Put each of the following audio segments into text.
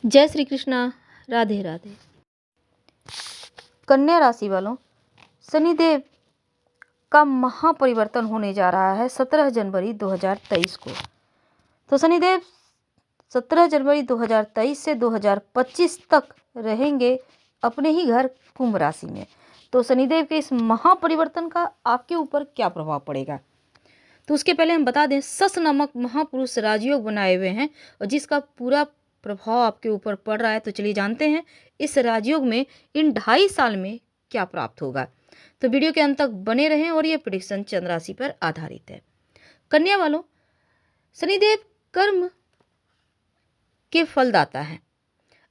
जय श्री कृष्णा। राधे राधे। कन्या राशि वालों, शनिदेव का महापरिवर्तन होने जा रहा है 17 जनवरी 2023 को। तो शनिदेव 17 जनवरी 2023 से 2025 तक रहेंगे अपने ही घर कुंभ राशि में। तो शनिदेव के इस महापरिवर्तन का आपके ऊपर क्या प्रभाव पड़ेगा, तो उसके पहले हम बता दें, सस नामक महापुरुष राजयोग बनाए हुए हैं और जिसका पूरा प्रभाव आपके ऊपर पड़ रहा है। तो चलिए जानते हैं इस राजयोग में इन 2.5 साल में क्या प्राप्त होगा। तो वीडियो के अंत तक बने रहें और ये प्रेडिक्शन चंद्र राशि पर आधारित है। कन्या वालों, शनिदेव कर्म के फलदाता है।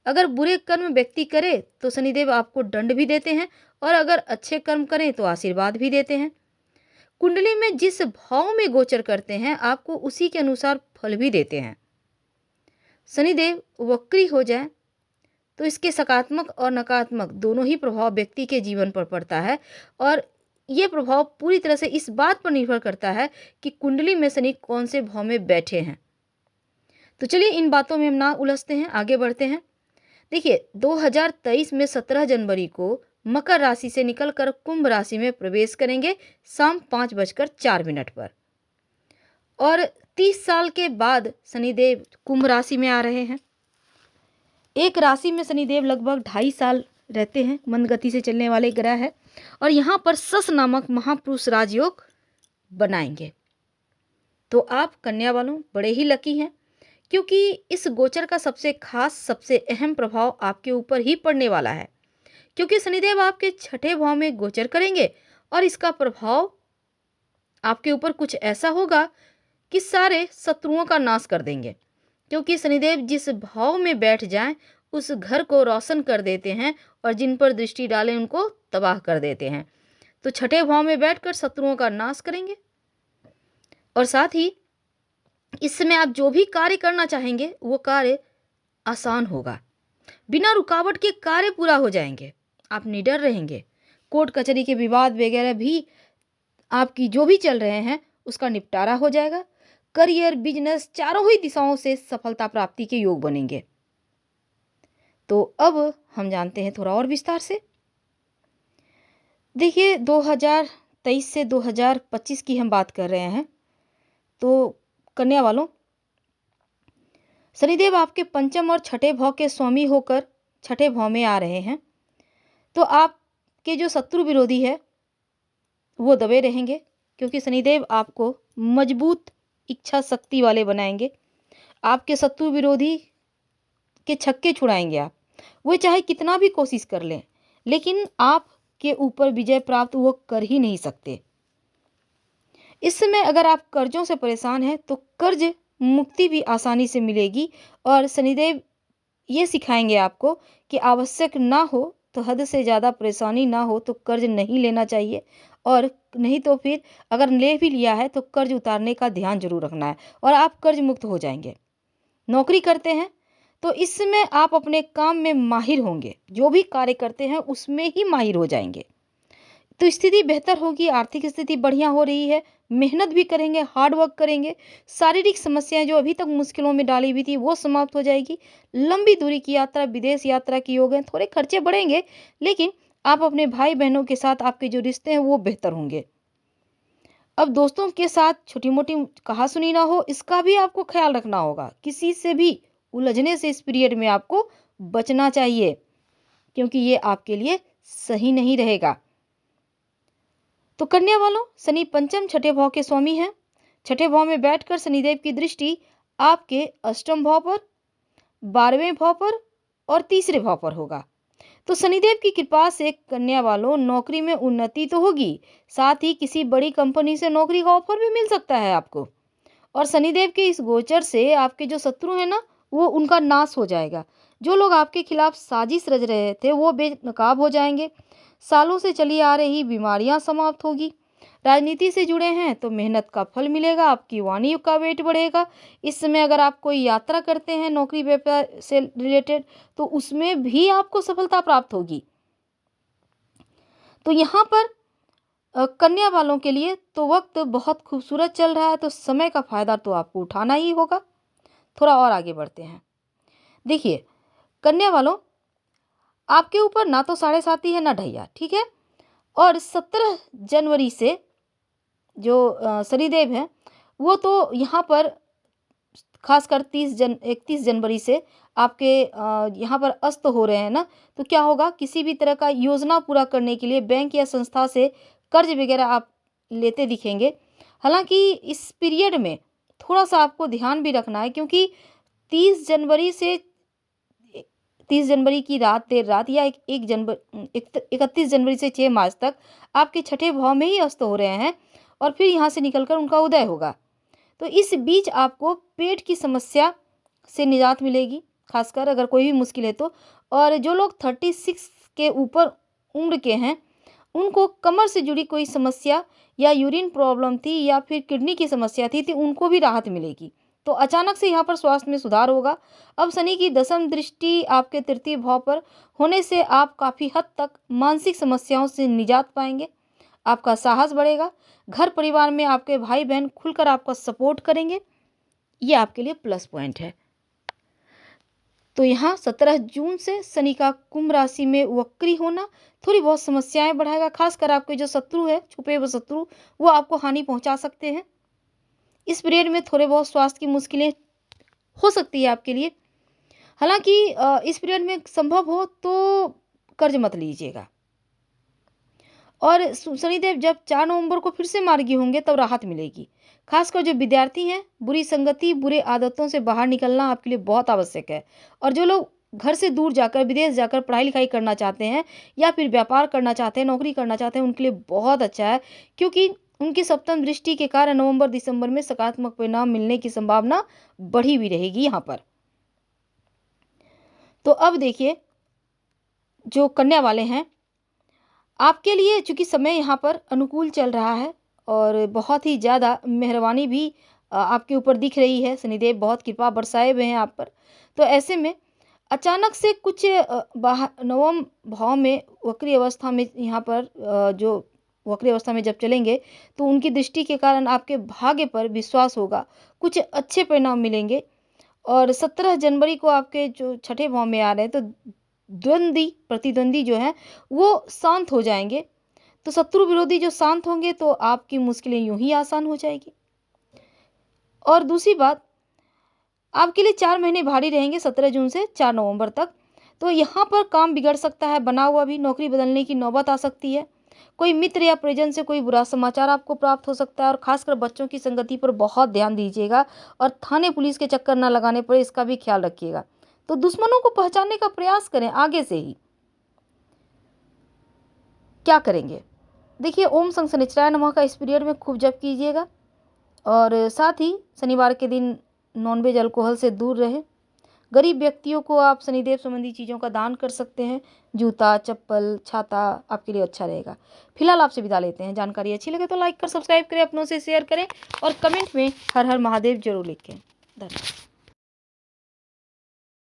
अगर बुरे कर्म व्यक्ति करे तो शनिदेव आपको दंड भी देते हैं और अगर अच्छे कर्म करें तो आशीर्वाद भी देते हैं। कुंडली में जिस भाव में गोचर करते हैं आपको उसी के अनुसार फल भी देते हैं। शनिदेव वक्री हो जाए तो इसके सकारात्मक और नकारात्मक दोनों ही प्रभाव व्यक्ति के जीवन पर पड़ता है और ये प्रभाव पूरी तरह से इस बात पर निर्भर करता है कि कुंडली में शनि कौन से भाव में बैठे हैं। तो चलिए इन बातों में हम ना उलझते हैं, आगे बढ़ते हैं। देखिए 2023 में 17 जनवरी को मकर राशि से निकलकर कुंभ राशि में प्रवेश करेंगे शाम 5:04 पर और 30 साल के बाद शनिदेव कुंभ राशि में आ रहे हैं। एक राशि में शनिदेव लगभग 2.5 साल रहते हैं, मंद गति से चलने वाले ग्रह है और यहाँ पर सस नामक महापुरुष राजयोग बनाएंगे। तो आप कन्या वालों बड़े ही लकी हैं, क्योंकि इस गोचर का सबसे खास सबसे अहम प्रभाव आपके ऊपर ही पड़ने वाला है, क्योंकि शनिदेव आपके 6ठे भाव में गोचर करेंगे और इसका प्रभाव आपके ऊपर कुछ ऐसा होगा कि सारे शत्रुओं का नाश कर देंगे, क्योंकि शनिदेव जिस भाव में बैठ जाएं उस घर को रोशन कर देते हैं और जिन पर दृष्टि डालें उनको तबाह कर देते हैं। तो 6ठे भाव में बैठकर शत्रुओं का नाश करेंगे और साथ ही इस समय आप जो भी कार्य करना चाहेंगे वो कार्य आसान होगा, बिना रुकावट के कार्य पूरा हो जाएंगे, आप निडर रहेंगे। कोर्ट कचहरी के विवाद वगैरह भी आपकी जो भी चल रहे हैं उसका निपटारा हो जाएगा। करियर, बिजनेस, चारों ही दिशाओं से सफलता प्राप्ति के योग बनेंगे। तो अब हम जानते हैं थोड़ा और विस्तार से। देखिए 2023 से 2025 की हम बात कर रहे हैं। तो कन्या वालों, शनिदेव आपके पंचम और 6ठे भाव के स्वामी होकर 6ठे भाव में आ रहे हैं। तो आपके जो शत्रु विरोधी है वो दबे रहेंगे, क्योंकि शनिदेव आपको मजबूत इच्छा शक्ति वाले बनाएंगे। आपके शत्रु विरोधी के छक्के छुड़ाएंगे आप, वो चाहे कितना भी कोशिश कर लें लेकिन आपके ऊपर विजय प्राप्त वो कर ही नहीं सकते। इस समय अगर आप कर्जों से परेशान हैं तो कर्ज मुक्ति भी आसानी से मिलेगी और शनिदेव ये सिखाएंगे आपको कि आवश्यक ना हो तो हद से ज़्यादा परेशानी ना हो तो कर्ज नहीं लेना चाहिए, और नहीं तो फिर अगर ले भी लिया है तो कर्ज उतारने का ध्यान जरूर रखना है और आप कर्ज मुक्त हो जाएंगे। नौकरी करते हैं तो इस समय आप अपने काम में माहिर होंगे, जो भी कार्य करते हैं उसमें ही माहिर हो जाएंगे। तो स्थिति बेहतर होगी, आर्थिक स्थिति बढ़िया हो रही है, मेहनत भी करेंगे, हार्ड वर्क करेंगे। शारीरिक समस्याएं जो अभी तक मुश्किलों में डाली हुई थी वो समाप्त हो जाएगी। लंबी दूरी की यात्रा, विदेश यात्रा की योग है, थोड़े खर्चे बढ़ेंगे लेकिन आप अपने भाई बहनों के साथ आपके जो रिश्ते हैं वो बेहतर होंगे। अब दोस्तों के साथ छोटी मोटी कहासुनी ना हो, इसका भी आपको ख्याल रखना होगा। किसी से भी उलझने से इस पीरियड में आपको बचना चाहिए, क्योंकि ये आपके लिए सही नहीं रहेगा। तो कन्या वालों, शनि पंचम 6ठे भाव के स्वामी हैं। 6ठे भाव में बैठकर शनिदेव की दृष्टि आपके अष्टम भाव पर, 12वें भाव पर और तीसरे भाव पर होगा। तो शनिदेव की कृपा से कन्या वालों नौकरी में उन्नति तो होगी, साथ ही किसी बड़ी कंपनी से नौकरी का ऑफर भी मिल सकता है आपको। और शनिदेव के इस गोचर से आपके जो शत्रु हैं ना वो उनका नाश हो जाएगा। जो लोग आपके खिलाफ साजिश रच रहे थे वो बेनकाब हो जाएंगे। सालों से चली आ रही बीमारियां समाप्त होगी। राजनीति से जुड़े हैं तो मेहनत का फल मिलेगा, आपकी वाणी का वेट बढ़ेगा। इस समय अगर आप कोई यात्रा करते हैं नौकरी व्यापार से रिलेटेड तो उसमें भी आपको सफलता प्राप्त होगी। तो यहाँ पर कन्या वालों के लिए तो वक्त बहुत खूबसूरत चल रहा है, तो समय का फायदा तो आपको उठाना ही होगा। थोड़ा और आगे बढ़ते हैं। देखिए कन्या वालों, आपके ऊपर ना तो 7.5 है ना ढैया, ठीक है। और 17 जनवरी से जो शनिदेव हैं वो तो यहाँ पर खासकर 31 जनवरी से आपके यहाँ पर अस्त हो रहे हैं ना, तो क्या होगा, किसी भी तरह का योजना पूरा करने के लिए बैंक या संस्था से कर्ज वगैरह आप लेते दिखेंगे। हालांकि इस पीरियड में थोड़ा सा आपको ध्यान भी रखना है, क्योंकि 30 जनवरी से 30 जनवरी की रात देर रात या 31 जनवरी से 6 मार्च तक आपके छठे भाव में ही अस्त हो रहे हैं और फिर यहाँ से निकलकर उनका उदय होगा। तो इस बीच आपको पेट की समस्या से निजात मिलेगी, खासकर अगर कोई भी मुश्किल है तो। और जो लोग 36 के ऊपर उम्र के हैं उनको कमर से जुड़ी कोई समस्या या यूरिन प्रॉब्लम थी या फिर किडनी की समस्या थी उनको भी राहत मिलेगी। तो अचानक से यहाँ पर स्वास्थ्य में सुधार होगा। अब शनि की दशम दृष्टि आपके तृतीय भाव पर होने से आप काफ़ी हद तक मानसिक समस्याओं से निजात पाएंगे। आपका साहस बढ़ेगा। घर परिवार में आपके भाई बहन खुलकर आपका सपोर्ट करेंगे, ये आपके लिए प्लस पॉइंट है। तो यहाँ 17 जून से शनि का कुंभ राशि में वक्री होना थोड़ी बहुत समस्याएं बढ़ाएगा। खासकर आपके जो शत्रु है, छुपे हुए शत्रु, वो आपको हानि पहुंचा सकते हैं। इस पीरियड में थोड़े बहुत स्वास्थ्य की मुश्किलें हो सकती है आपके लिए। हालांकि इस पीरियड में संभव हो तो कर्ज मत लीजिएगा। और शनिदेव जब 4 नवंबर को फिर से मार्गी होंगे तब राहत मिलेगी। खासकर जो विद्यार्थी हैं, बुरी संगति, बुरे आदतों से बाहर निकलना आपके लिए बहुत आवश्यक है। और जो लोग घर से दूर जाकर, विदेश जाकर पढ़ाई लिखाई करना चाहते हैं या फिर व्यापार करना चाहते हैं, नौकरी करना चाहते हैं, उनके लिए बहुत अच्छा है, क्योंकि उनकी सप्तम दृष्टि के कारण नवंबर दिसंबर में सकारात्मक परिणाम मिलने की संभावना बढ़ी भी रहेगी यहाँ पर। तो अब देखिए, जो कन्या वाले हैं, आपके लिए चूंकि समय यहाँ पर अनुकूल चल रहा है और बहुत ही ज़्यादा मेहरबानी भी आपके ऊपर दिख रही है। शनिदेव बहुत कृपा बरसाए हुए हैं आप पर। तो ऐसे में अचानक से कुछ नवम भाव में वक्री अवस्था में यहाँ पर जो वक्री अवस्था में जब चलेंगे तो उनकी दृष्टि के कारण आपके भाग्य पर विश्वास होगा, कुछ अच्छे परिणाम मिलेंगे। और 17 जनवरी को आपके जो छठे भाव में आ रहे हैं तो प्रतिद्वंदी जो हैं वो शांत हो जाएंगे। तो शत्रु विरोधी जो शांत होंगे तो आपकी मुश्किलें यूं ही आसान हो जाएगी। और दूसरी बात, आपके लिए 4 महीने भारी रहेंगे 17 जून से 4 नवंबर तक। तो यहाँ पर काम बिगड़ सकता है, बना हुआ भी, नौकरी बदलने की नौबत आ सकती है। कोई मित्र या परिजन से कोई बुरा समाचार आपको प्राप्त हो सकता है। और खासकर बच्चों की संगति पर बहुत ध्यान दीजिएगा और थाने पुलिस के चक्कर न लगाने पड़े, इसका भी ख्याल रखिएगा। तो दुश्मनों को पहचानने का प्रयास करें आगे से ही। क्या करेंगे, देखिए, ओम शं शनिश्चराय नमः का इस पीरियड में खूब जप कीजिएगा। और साथ ही शनिवार के दिन नॉनवेज अल्कोहल से दूर रहे। गरीब व्यक्तियों को आप शनिदेव संबंधी चीज़ों का दान कर सकते हैं, जूता, चप्पल, छाता, आपके लिए अच्छा रहेगा। फिलहाल आपसे विदा लेते हैं। जानकारी अच्छी लगे तो लाइक कर सब्सक्राइब करें, अपनों से शेयर करें और कमेंट में हर हर महादेव जरूर लिखें। धन्यवाद।